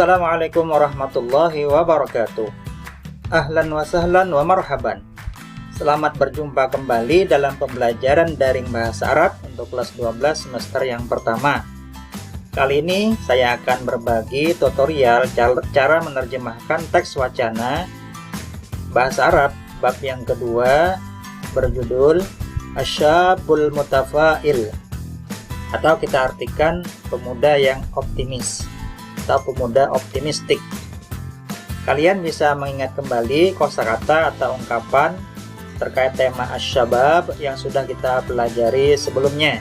Assalamualaikum warahmatullahi wabarakatuh. Ahlan wa sahlan wa marhaban. Selamat berjumpa kembali dalam pembelajaran daring bahasa Arab untuk kelas 12 semester yang pertama. Kali ini saya akan berbagi tutorial cara menerjemahkan teks wacana bahasa Arab bab yang kedua berjudul Asyabul Mutafa'il, atau kita artikan pemuda yang optimis atau pemuda optimistik. Kalian bisa mengingat kembali kosakata atau ungkapan terkait tema asyabab yang sudah kita pelajari sebelumnya.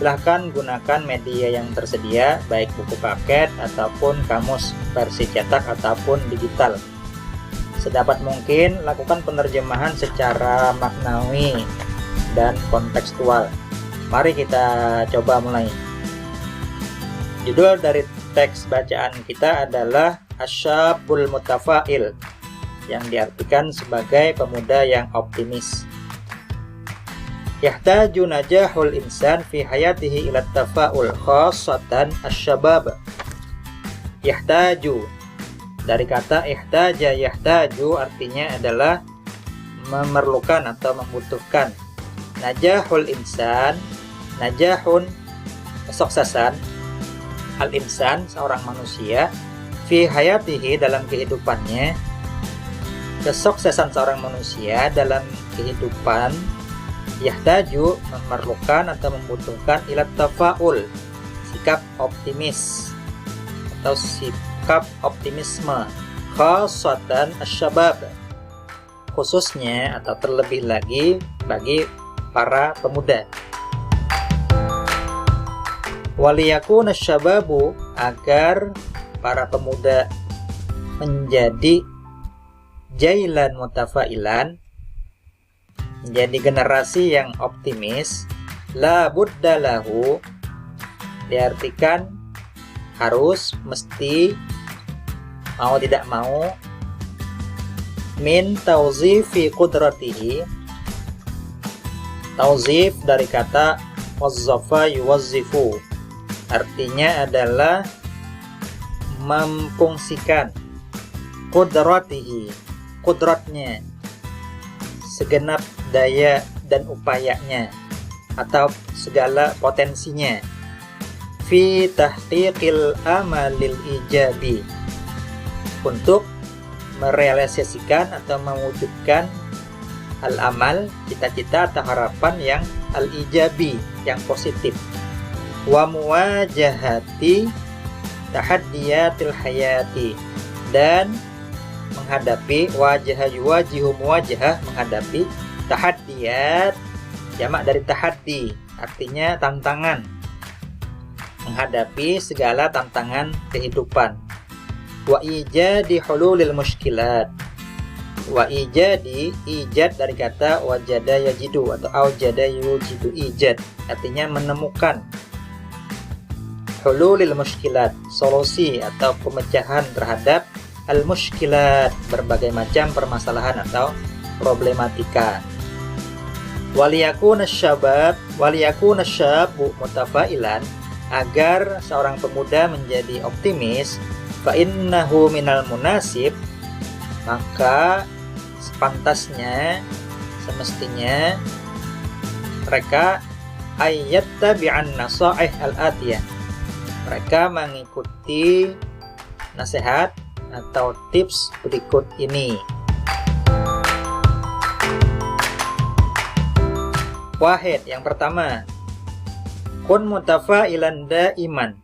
Silahkan gunakan media yang tersedia, baik buku paket ataupun kamus versi cetak ataupun digital. Sedapat mungkin lakukan penerjemahan secara maknawi dan kontekstual. Mari kita coba mulai. Judul dari teks bacaan kita adalah Asyabul Mutafa'il, yang diartikan sebagai pemuda yang optimis. Yahtaju najahul insan fi hayatihi ila tafa'ul khassatan asyabab. Yahtaju dari kata ihtaja yahtaju artinya adalah memerlukan atau membutuhkan. Najahul insan, najahun kesuksesan, al-insan seorang manusia, fi hayatihi dalam kehidupannya, kesuksesan seorang manusia dalam kehidupan, yahtaju memerlukan atau membutuhkan ila tafa'ul, sikap optimis atau sikap optimisme, khassatan asyabab, khususnya atau terlebih lagi bagi para pemuda. Waliyakuna syababu, agar para pemuda menjadi jailan mutafailan, menjadi generasi yang optimis. La budda lahu diartikan harus, mesti, mau tidak mau, min tauzifi qudratihi. Tauzif dari kata wazzafa yuwazzifu, artinya adalah memfungsikan, qudratihi, kudratnya, segenap daya dan upayanya atau segala potensinya, fi tahqiqil amalil ijabi, untuk merealisasikan atau mewujudkan al-amal, cita-cita atau harapan yang al-ijabi, yang positif. Wa muwajahati tahaddiyatil hayati, dan menghadapi wajah yuwajihu muwajahah, menghadapi tahaddiyat, jamak dari tahaddi, artinya tantangan, menghadapi segala tantangan kehidupan. Wa ijadi hululil mushkilat, wa ijadi, ijad dari kata wajada yajidu atau aujada yujidu, ijad artinya menemukan, hululil mushkilat, solusi atau pemecahan terhadap al-mushkilat, berbagai macam permasalahan atau problematika. Waliyakuna syabab, waliyakuna syabu mutafailan, agar seorang pemuda menjadi optimis, fa innahu minal munasib, maka sepantasnya, semestinya mereka ayyattabi'an nasaih al-atiyah, mereka mengikuti nasihat atau tips berikut ini. Wahid, yang pertama, kun mutafailan daiman,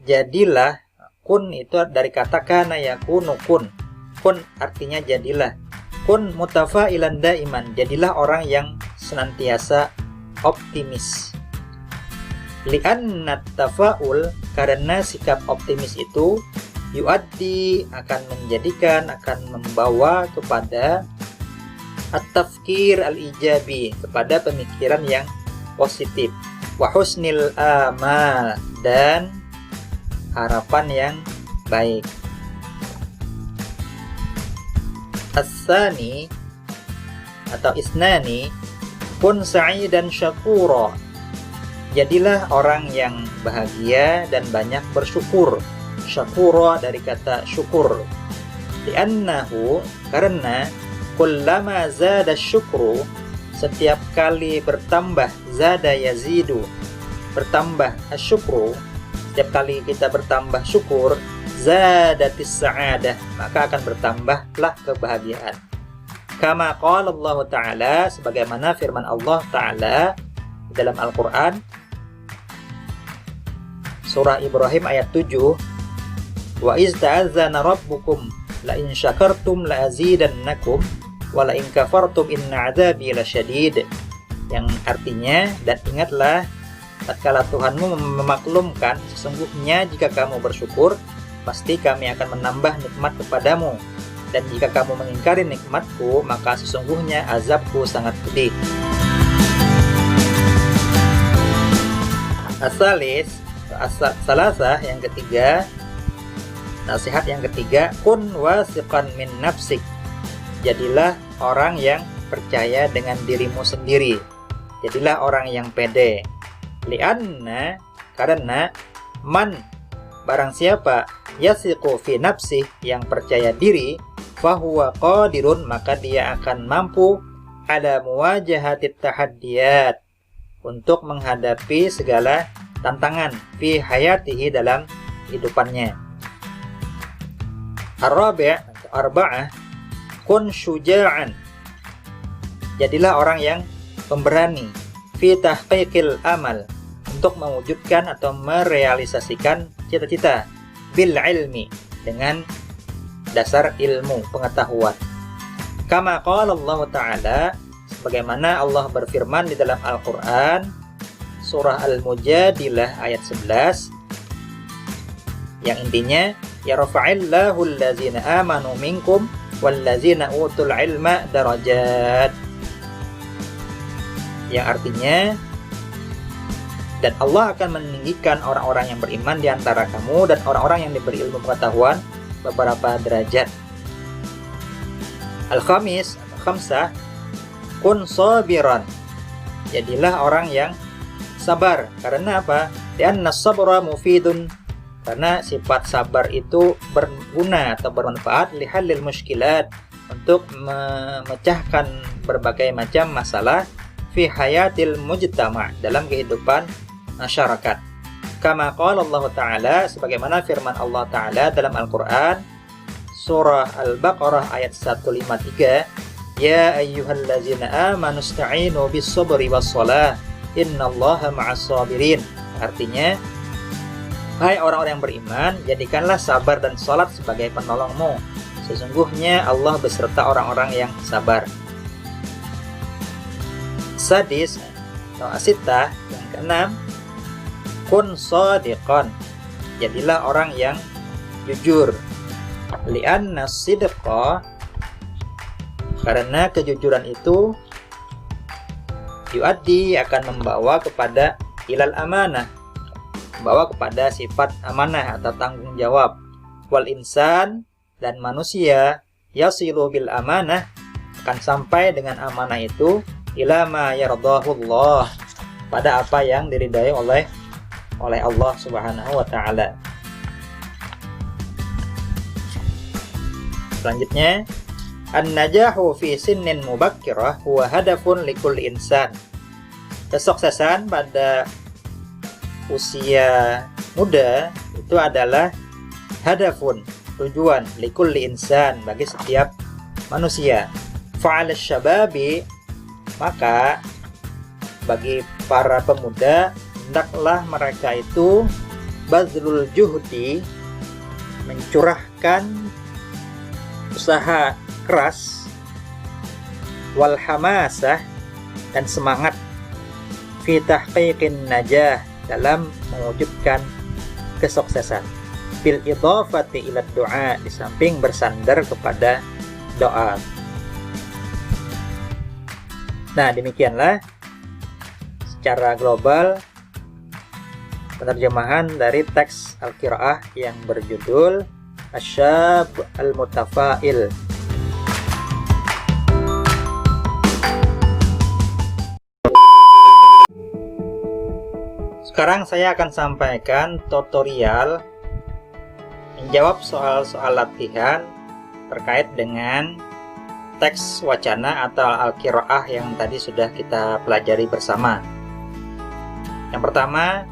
jadilah. Kun itu dari kata kana yakunu kun. Kun artinya jadilah. Kun mutafailan daiman, jadilah orang yang senantiasa optimis. Li'anna tafa'ul, karena sikap optimis itu yuaddi, akan menjadikan, akan membawa kepada at-tafkir al-ijabi, kepada pemikiran yang positif, wa husnil amal, dan harapan yang baik. As-sani atau isnani, kun sa'idan syakura, jadilah orang yang bahagia dan banyak bersyukur. syakura dari kata syukur. Li'annahu, karena kullama zada syukru, setiap kali bertambah, zada yazidu, bertambah asyukru, setiap kali kita bertambah syukur, zadatis sa'adah, maka akan bertambahlah kebahagiaan. Kama qala Allah Ta'ala, sebagaimana firman Allah Ta'ala dalam Al-Quran, surah Ibrahim ayat 7, wa iz ta'azzana rabbukum la in syakartum la azidannakum wa la in kafartum inna adzabi lasyadid, yang artinya, dan ingatlah tatkala Tuhanmu memaklumkan, sesungguhnya jika kamu bersyukur pasti kami akan menambah nikmat kepadamu, dan jika kamu mengingkari nikmatku maka sesungguhnya azabku sangat pedih. Salasah, yang ketiga, nasihat yang ketiga, kun wasiqan min nafsik, jadilah orang yang percaya dengan dirimu sendiri, jadilah orang yang pede. Lianna, karena man, barang siapa, yasiqu fi nafsih, yang percaya diri, fahuwa qadirun, maka dia akan mampu ala muwajahatit tahaddiyat, untuk menghadapi segala tantangan fi hayatihi, dalam kehidupannya. Arba'ah, kun syuja'an, jadilah orang yang pemberani, fi tahqiqil amal, untuk mewujudkan atau merealisasikan cita-cita, bil ilmi, dengan dasar ilmu, pengetahuan. Kama qala Allah Ta'ala, sebagaimana Allah berfirman di dalam Al-Quran, surah Al-Mujadilah ayat 11, yang intinya, yarfa'illahu allazina amanu minkum wallazina utul ilma darajat, yang artinya, dan Allah akan meninggikan orang-orang yang beriman di antara kamu dan orang-orang yang diberi ilmu pengetahuan beberapa derajat. Al-Khamis, khamsah, kun sabiran, jadilah orang yang sabar. Karena apa? Lianna sabra mufidun, karena sifat sabar itu berguna atau bermanfaat, lihalil muskilat, untuk memecahkan berbagai macam masalah, fi hayatil mujtama', dalam kehidupan masyarakat. Kama qala Allah Ta'ala, sebagaimana firman Allah Ta'ala dalam Al-Quran, surah Al-Baqarah ayat 153, ya ayyuhallazina amanu ista'inu bis sabri was shalah innallaha ma'as sabirin, artinya, hai orang-orang yang beriman, jadikanlah sabar dan salat sebagai penolongmu, sesungguhnya Allah beserta orang-orang yang sabar. Sadis atau asitah, yang keenam, kun shadiqan, jadilah orang yang jujur. Lianna sidqa, karena kejujuran itu yuaddi, akan membawa kepada ilal amanah, membawa kepada sifat amanah atau tanggung jawab. Wal insan, dan manusia, yasilu bil amanah, akan sampai dengan amanah itu ila ma yardahullah, pada apa yang diridai oleh Allah Subhanahu wa Ta'ala. Selanjutnya, an-najahu fi sinnin mubakkirah huwa hadafun likulli insan, kesuksesan pada usia muda itu adalah hadafun, tujuan, likulli insan, bagi setiap manusia. Fa'al syababi, maka bagi para pemuda, hendaklah mereka itu bazlul juhdi, mencurahkan usaha keras, wal hamasah, dan semangat, fi tahqiqin najah, dalam mewujudkan kesuksesan, bil idhafati ila doa, di samping bersandar kepada doa. Nah, demikianlah secara global penerjemahan dari teks Al-Qiraah yang berjudul Asyab Al-Mutafa'il. Sekarang saya akan sampaikan tutorial jawab soal-soal latihan terkait dengan teks wacana atau al-qiraah yang tadi sudah kita pelajari bersama. Yang pertama,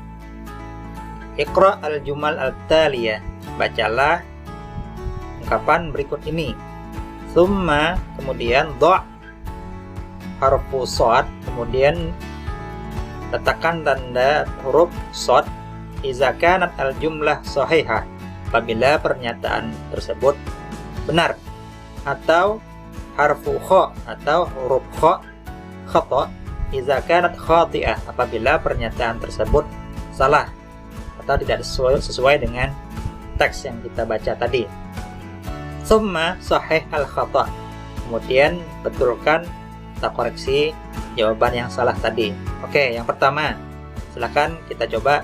Iqra al-jumal al-taliyah. Bacalah ungkapan berikut ini. Thumma, kemudian dha' harfu shad, kemudian letakkan tanda huruf shad iza kanat al-jumlah sahihah, apabila pernyataan tersebut benar, atau harfu kha atau huruf kha khata iza kanat khati'ah, apabila pernyataan tersebut salah atau tidak sesuai dengan teks yang kita baca tadi. Summa sahih al-khata, kemudian betulkan atau koreksi jawaban yang salah tadi. Oke, yang pertama, silahkan kita coba.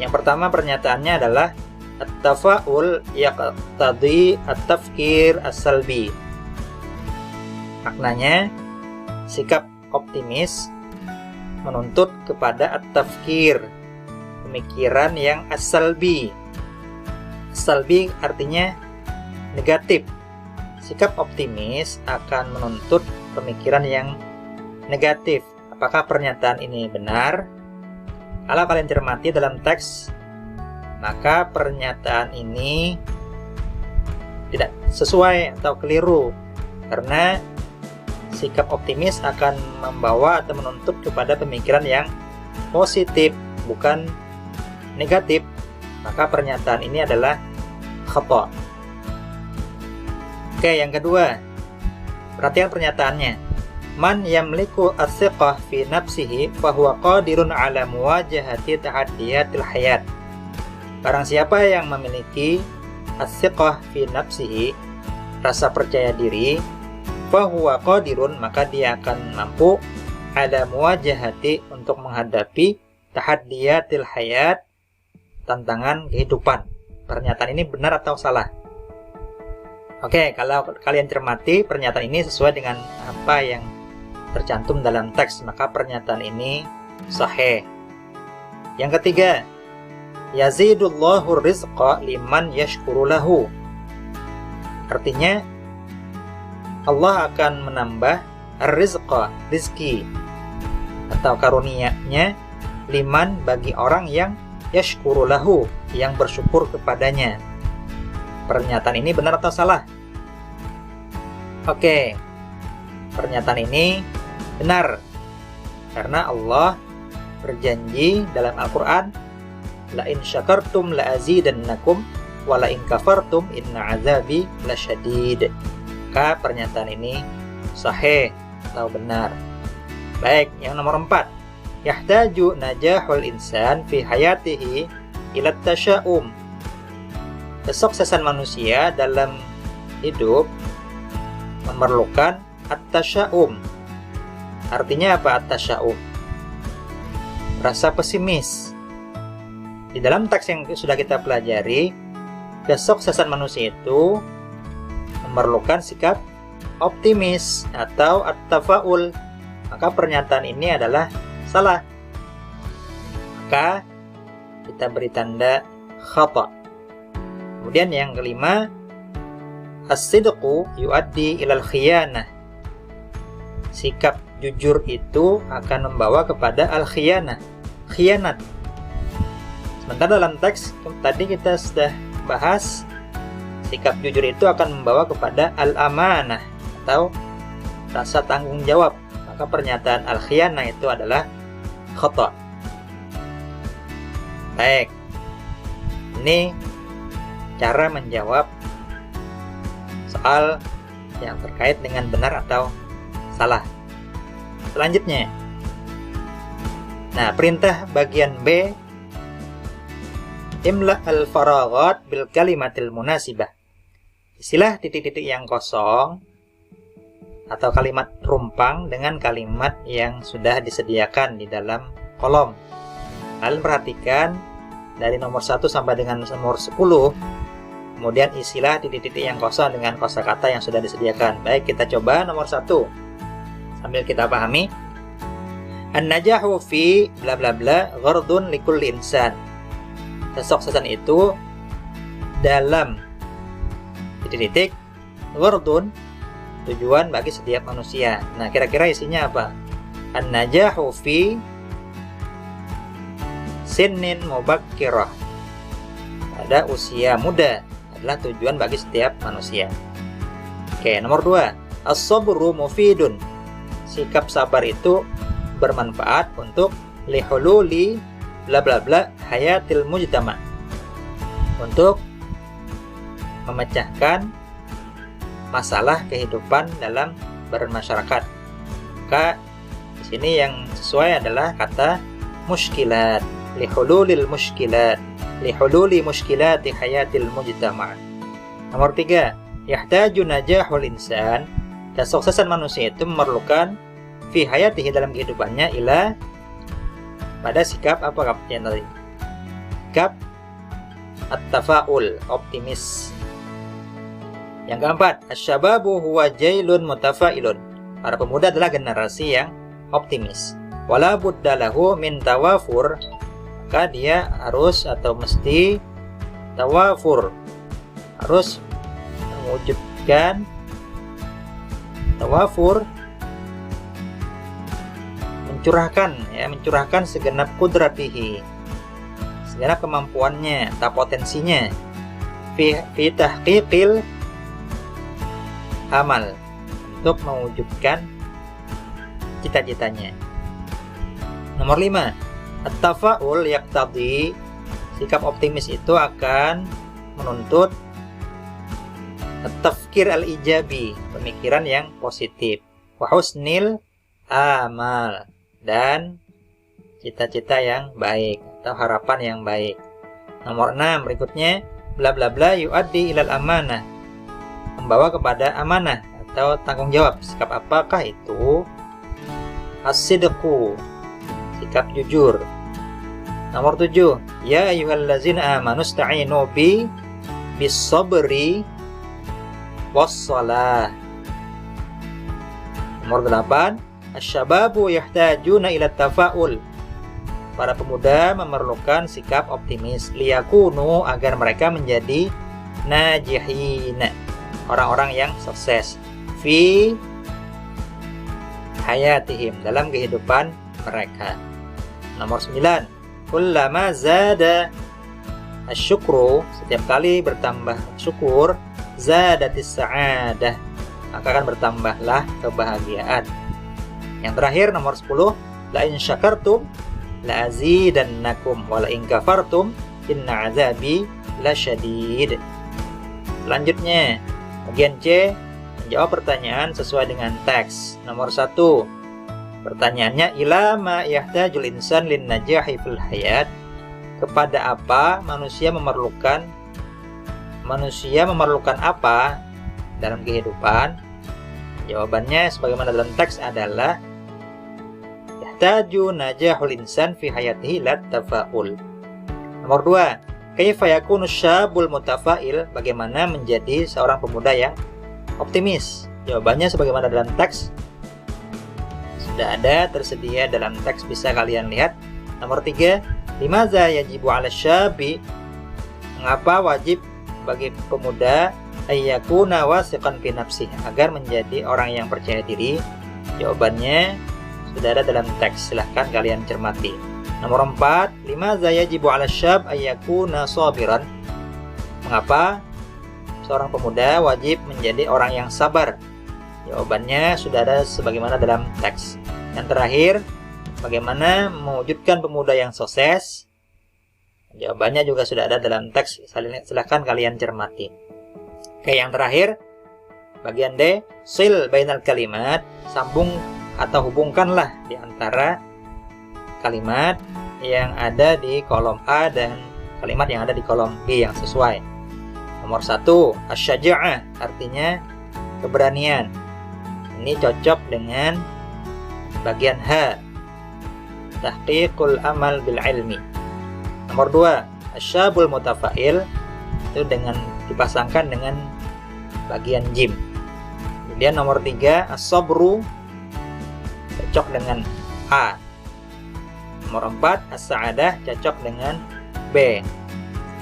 Yang pertama pernyataannya adalah at-tafa'ul yaqtadi at-tafkir as-salbi. Maknanya, sikap optimis menuntut kepada at-tafkir, pemikiran yang as-salbi. As-salbi artinya negatif. Sikap optimis akan menuntut pemikiran yang negatif. Apakah pernyataan ini benar? Kalau kalian cermati dalam teks, maka pernyataan ini tidak sesuai atau keliru, karena sikap optimis akan membawa atau menuntut kepada pemikiran yang positif, bukan negatif. Maka pernyataan ini adalah khata. Oke, yang kedua, perhatikan pernyataannya. Man yamliku as-siqah fi nafsihi fahuwa qadirun ala muwajahati tahaddiyatil hayat. Barang siapa yang memiliki as-siqah fi nafsihi, rasa percaya diri, fahuwa qadirun, maka dia akan mampu ala muwajahati, untuk menghadapi tahaddiyatil hayat, tantangan kehidupan. Pernyataan ini benar atau salah? Oke, kalau kalian cermati pernyataan ini sesuai dengan apa yang tercantum dalam teks, maka pernyataan ini sahih. Yang ketiga, yazidullahu rizqa liman yashkuru lahu. Artinya, Allah akan menambah rizqa, rizki atau karunia-Nya, liman, bagi orang yang yashkuru lahu, yang bersyukur kepadanya. Pernyataan ini benar atau salah? Oke, pernyataan ini benar, karena Allah berjanji dalam Al-Quran, la in syakartum la azidannakum wa la in kafartum inna azabi lasyadid. Maka pernyataan ini sahih atau benar. Baik, yang nomor 4, yahtaju najahul insan fi hayatihi ila tasya'um. Kesuksesan manusia dalam hidup memerlukan at-tasya'um. Artinya apa at-tasya'um? Rasa pesimis. Di dalam teks yang sudah kita pelajari, kesuksesan manusia itu memerlukan sikap optimis atau at-tafa'ul. Maka pernyataan ini adalah salah. Maka kita beri tanda khata. Kemudian yang kelima, as-sidqu yuaddi ilal khiyanah. Sikap jujur itu akan membawa kepada al-khiyanah, khianat. Sementara dalam teks tadi kita sudah bahas, sikap jujur itu akan membawa kepada al-amanah atau rasa tanggung jawab. Maka pernyataan al-khiyanah itu adalah khata. Baik, ini cara menjawab soal yang terkait dengan benar atau salah. Selanjutnya, nah, perintah bagian B, imla al-faraghat bil kalimatil munasibah. Isilah titik-titik yang kosong atau kalimat rumpang dengan kalimat yang sudah disediakan di dalam kolom. Kalian perhatikan dari nomor 1 sampai dengan nomor 10, kemudian isilah titik-titik yang kosong dengan kosakata yang sudah disediakan. Baik, kita coba nomor 1 sambil kita pahami. An-najahu fi bla bla bla ghardun likulli insan. Kesuksesan itu dalam titik wardun, tujuan bagi setiap manusia. Nah, kira-kira isinya apa? An-najahu fi sinnin mubakkirah, pada usia muda adalah tujuan bagi setiap manusia. Oke, nomor 2, as-sabru mufidun, sikap sabar itu bermanfaat untuk lihululi bla bla bla hayatil mujtama, untuk memecahkan masalah kehidupan dalam bermasyarakat. Maka di sini yang sesuai adalah kata muskilat, lihululil muskilat, lihululi muskilati hayatil mujtama. Nomor 3, yahtaju najahul insan, kesuksesan manusia itu memerlukan fi hayatihi, dalam kehidupannya, ila, pada sikap apa yang tadi? Sikap at-tafaul, optimis. Yang keempat, asyababu huwa jailun mutafailun, para pemuda adalah generasi yang optimis. Wala budda lahu min tawafur, maka dia harus atau mesti tawafur, harus mewujudkan tawafur, mencurahkan segenap kudratihi, segenap kemampuannya atau potensinya, fi tahqiqil amal, untuk mewujudkan cita-citanya. Nomor 5, at-tafaul yaqtadi, sikap optimis itu akan menuntut at-tafkir al-ijabi, pemikiran yang positif, wa husnil amal, dan cita-cita yang baik atau harapan yang baik. Nomor 6 berikutnya, bla bla bla yuaddi ilal amanah, membawa kepada amanah atau tanggung jawab. Sikap apakah itu? As-sidqu, sikap jujur. Nomor 7, ya ayyuhallazina amanu sta'inu bis sabri wassalah. Nomor 8, asyababu yahtajuna ila tafaul, para pemuda memerlukan sikap optimis, liyakunu, agar mereka menjadi najihin, orang-orang yang sukses, fi hayatihim, dalam kehidupan mereka. Nomor 9, kullama zada asyukru, setiap kali bertambah syukur, zadatis sa'adah, maka akan bertambahlah kebahagiaan. Yang terakhir nomor 10, la in syakartum la azidannakum wa la in kafartum inna azabi lasyadid. Selanjutnya, bagian C, menjawab pertanyaan sesuai dengan teks. Nomor 1, pertanyaannya, ila ma yahtajul insan lin najahi fil hayat, kepada apa manusia memerlukan apa dalam kehidupan? Jawabannya sebagaimana dalam teks adalah yahtaju najahul insan fi hayatihi lat tafaul. Nomor 2, kaifa yakunu syabul mutafail, bagaimana menjadi seorang pemuda yang optimis? Jawabannya sebagaimana dalam teks, sudah ada tersedia dalam teks, bisa kalian lihat. Nomor 3, limaza yajibu ala syabi, mengapa wajib bagi pemuda ayyakuna wasiqan fi nafsih, agar menjadi orang yang percaya diri? Jawabannya sudah ada dalam teks, silahkan kalian cermati. Nomor 4, limaza yajibu ala syab ayyakuna sabiran, mengapa seorang pemuda wajib menjadi orang yang sabar? Jawabannya sudah ada sebagaimana dalam teks. Yang terakhir, bagaimana mewujudkan pemuda yang sukses? Jawabannya juga sudah ada dalam teks, silahkan kalian cermati. Oke, yang terakhir, bagian D, sil bainal kalimat, sambung atau hubungkanlah di antara kalimat yang ada di kolom A dan kalimat yang ada di kolom B yang sesuai. Nomor 1, asyaja'ah, artinya keberanian. Ini cocok dengan bagian H, tahqiqul amal bil ilmi. Nomor 2, asyabul mutafail, itu dengan dipasangkan dengan bagian jim. Kemudian nomor 3, as-sabru, cocok dengan A. Nomor 4, as-sa'adah, cocok dengan B.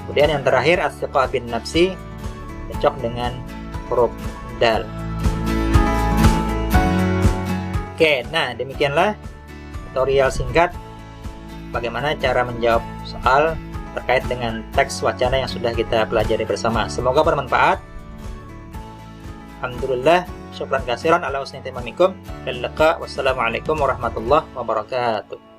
Kemudian yang terakhir as-siqah bin nafsi, cocok dengan huruf dal. Oke, nah demikianlah tutorial singkat bagaimana cara menjawab soal terkait dengan teks wacana yang sudah kita pelajari bersama. Semoga bermanfaat. Alhamdulillah, syukran katsiran ala husni ihtimamikum. Wassalamualaikum warahmatullahi wabarakatuh.